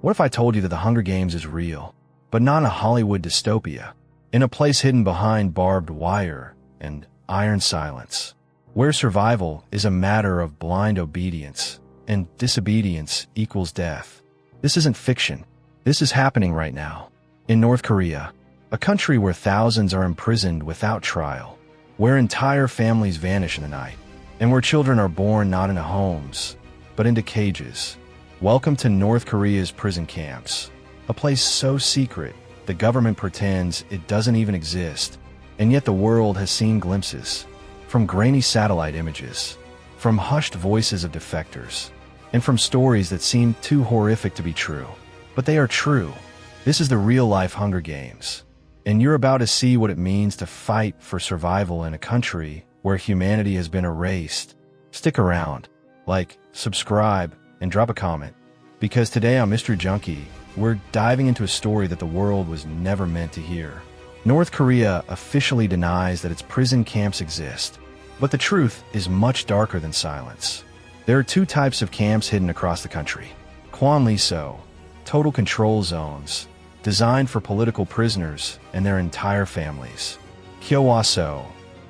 What if I told you that the Hunger Games is real, but not a Hollywood dystopia, in a place hidden behind barbed wire and iron silence, where survival is a matter of blind obedience and disobedience equals death? This isn't fiction. This is happening right now. In North Korea, a country where thousands are imprisoned without trial, where entire families vanish in the night, and where children are born not into homes, but into cages. Welcome to North Korea's prison camps, a place so secret the government pretends it doesn't even exist, and yet the world has seen glimpses, from grainy satellite images, from hushed voices of defectors, and from stories that seem too horrific to be true. But they are true. This is the real-life Hunger Games, and you're about to see what it means to fight for survival in a country where humanity has been erased. Stick around, like, subscribe, and drop a comment, because today on Mr. Junkie, we're diving into a story that the world was never meant to hear. North Korea officially denies that its prison camps exist, but the truth is much darker than silence. There are two types of camps hidden across the country. Kwanliso, total control zones, designed for political prisoners and their entire families. Kyowaso,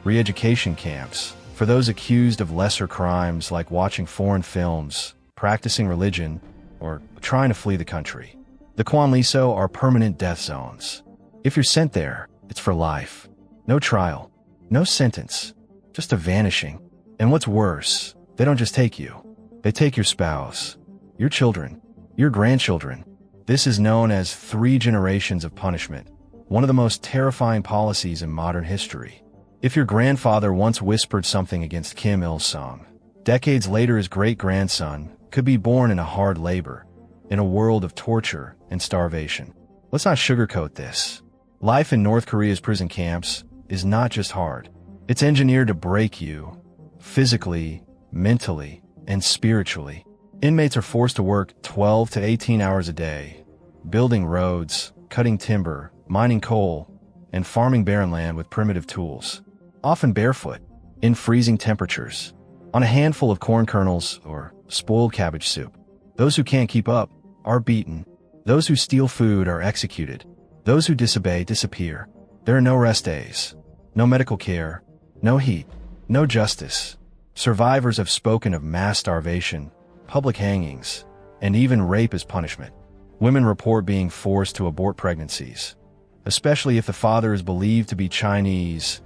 re-education camps, for those accused of lesser crimes like watching foreign films, practicing religion, or trying to flee the country. The Kwanliso are permanent death zones. If you're sent there, it's for life. No trial, no sentence, just a vanishing. And what's worse, they don't just take you. They take your spouse, your children, your grandchildren. This is known as 3 generations of punishment, one of the most terrifying policies in modern history. If your grandfather once whispered something against Kim Il-sung, decades later his great-grandson could be born in a hard labor, in a world of torture and starvation. Let's not sugarcoat this. Life in North Korea's prison camps is not just hard. It's engineered to break you, physically, mentally, and spiritually. Inmates are forced to work 12 to 18 hours a day, building roads, cutting timber, mining coal, and farming barren land with primitive tools, often barefoot, in freezing temperatures, on a handful of corn kernels or spoiled cabbage soup. Those who can't keep up are beaten. Those who steal food are executed. Those who disobey disappear. There are no rest days, no medical care, no heat, no justice. Survivors have spoken of mass starvation, public hangings, and even rape as punishment. Women report being forced to abort pregnancies, especially if the father is believed to be Chinese,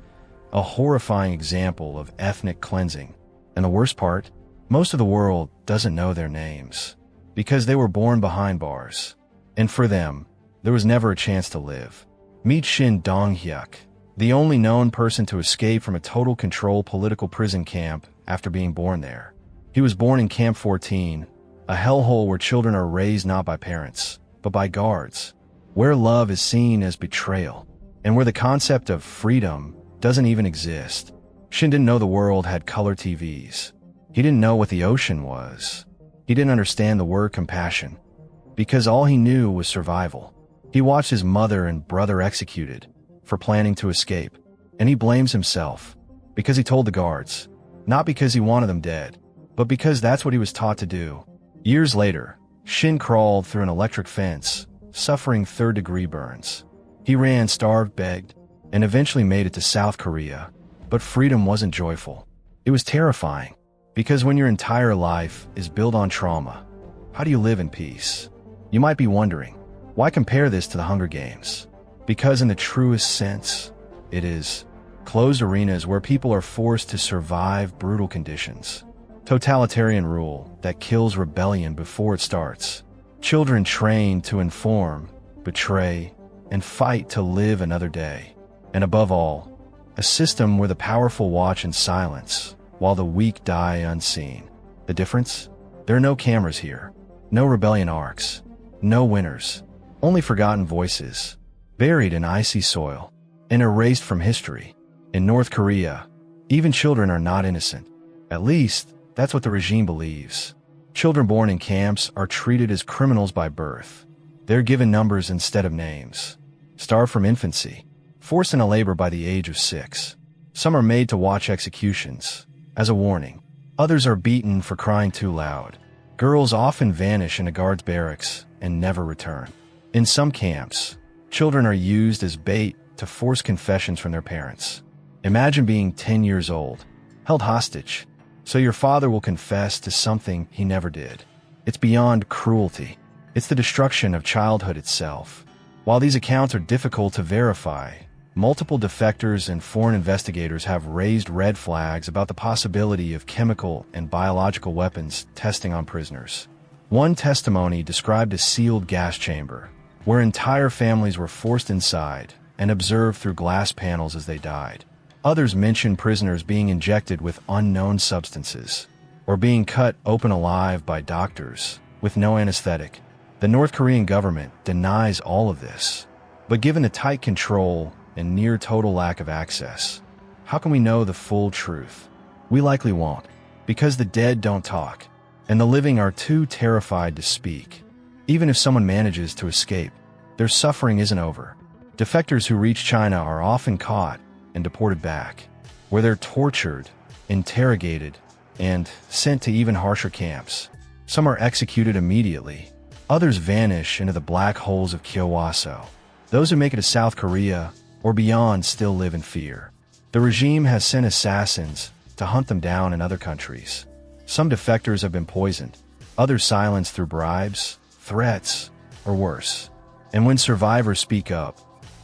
a horrifying example of ethnic cleansing. And the worst part, most of the world doesn't know their names, because they were born behind bars. And for them, there was never a chance to live. Meet Shin Dong-hyuk, the only known person to escape from a total control political prison camp after being born there. He was born in Camp 14, a hellhole where children are raised not by parents, but by guards, where love is seen as betrayal, and where the concept of freedom doesn't even exist. Shin didn't know the world had color TVs. He didn't know what the ocean was. He didn't understand the word compassion, because all he knew was survival. He watched his mother and brother executed for planning to escape, and he blames himself because he told the guards, not because he wanted them dead, but because that's what he was taught to do. Years later, Shin crawled through an electric fence, suffering third-degree burns. He ran, starved, begged, and eventually made it to South Korea. But freedom wasn't joyful. It was terrifying, because when your entire life is built on trauma, how do you live in peace? You might be wondering, why compare this to the Hunger Games? Because in the truest sense, it is closed arenas where people are forced to survive brutal conditions. Totalitarian rule that kills rebellion before it starts. Children trained to inform, betray, and fight to live another day. And above all, a system where the powerful watch in silence while the weak die unseen. The difference? There are no cameras here, no rebellion arcs, no winners, only forgotten voices, buried in icy soil, and erased from history. In North Korea, even children are not innocent. At least, that's what the regime believes. Children born in camps are treated as criminals by birth. They're given numbers instead of names, starved from infancy, forced into labor by the age of 6. Some are made to watch executions, as a warning. Others are beaten for crying too loud. Girls often vanish in a guard's barracks, and never return. In some camps, children are used as bait to force confessions from their parents. Imagine being 10 years old, held hostage, so your father will confess to something he never did. It's beyond cruelty. It's the destruction of childhood itself. While these accounts are difficult to verify, multiple defectors and foreign investigators have raised red flags about the possibility of chemical and biological weapons testing on prisoners. One testimony described a sealed gas chamber, where entire families were forced inside and observed through glass panels as they died. Others mentioned prisoners being injected with unknown substances, or being cut open alive by doctors with no anesthetic. The North Korean government denies all of this. But given the tight control and near total lack of access, how can we know the full truth? We likely won't, because the dead don't talk, and the living are too terrified to speak. Even if someone manages to escape, their suffering isn't over. Defectors who reach China are often caught and deported back, where they're tortured, interrogated, and sent to even harsher camps. Some are executed immediately. Others vanish into the black holes of Kyowaso. Those who make it to South Korea or beyond still live in fear. The regime has sent assassins to hunt them down in other countries. Some defectors have been poisoned, others silenced through bribes, threats, or worse. And when survivors speak up,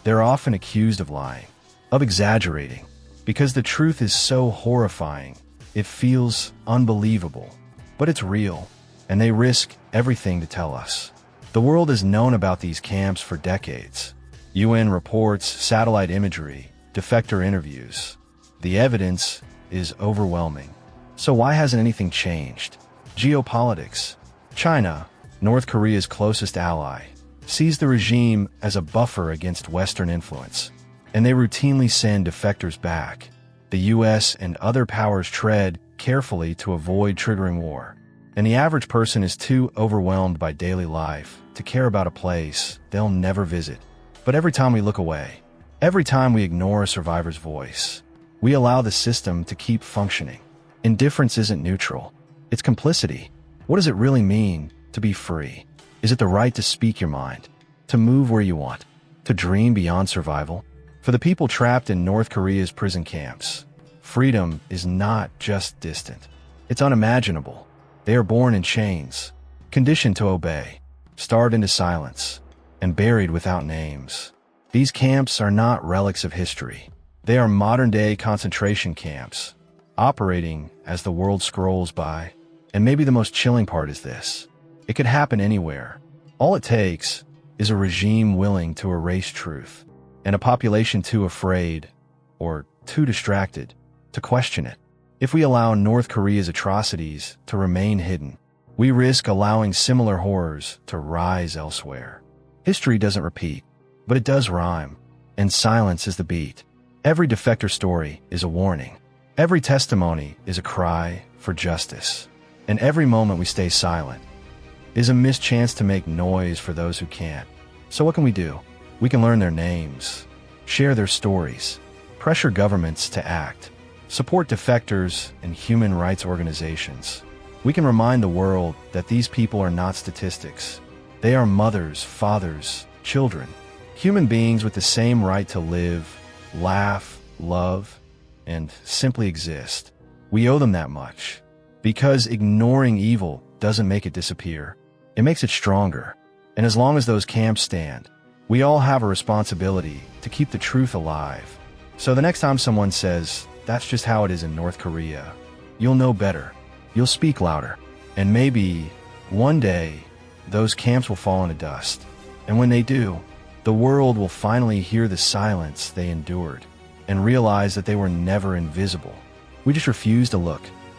they're often accused of lying, of exaggerating, because the truth is so horrifying, it feels unbelievable. But it's real, and they risk everything to tell us. The world has known about these camps for decades. UN reports, satellite imagery, defector interviews. The evidence is overwhelming. So why hasn't anything changed? Geopolitics. China, North Korea's closest ally, sees the regime as a buffer against Western influence, and they routinely send defectors back. The US and other powers tread carefully to avoid triggering war, and the average person is too overwhelmed by daily life to care about a place they'll never visit. But every time we look away, every time we ignore a survivor's voice, we allow the system to keep functioning. Indifference isn't neutral. It's complicity. What does it really mean to be free? Is it the right to speak your mind, to move where you want, to dream beyond survival? For the people trapped in North Korea's prison camps, freedom is not just distant. It's unimaginable. They are born in chains, conditioned to obey, starved into silence, and buried without names. These camps are not relics of history. They are modern-day concentration camps, operating as the world scrolls by. And maybe the most chilling part is this: it could happen anywhere. All it takes is a regime willing to erase truth, and a population too afraid, or too distracted, to question it. If we allow North Korea's atrocities to remain hidden, we risk allowing similar horrors to rise elsewhere. History doesn't repeat, but it does rhyme, and silence is the beat. Every defector story is a warning. Every testimony is a cry for justice. And every moment we stay silent is a missed chance to make noise for those who can't. So what can we do? We can learn their names, share their stories, pressure governments to act, support defectors and human rights organizations. We can remind the world that these people are not statistics. They are mothers, fathers, children, human beings with the same right to live, laugh, love, and simply exist. We owe them that much. Because ignoring evil doesn't make it disappear. It makes it stronger. And as long as those camps stand, we all have a responsibility to keep the truth alive. So the next time someone says, "That's just how it is in North Korea," you'll know better. You'll speak louder. And maybe, one day, those camps will fall into dust. And when they do, the world will finally hear the silence they endured and realize that they were never invisible. We just refuse to look.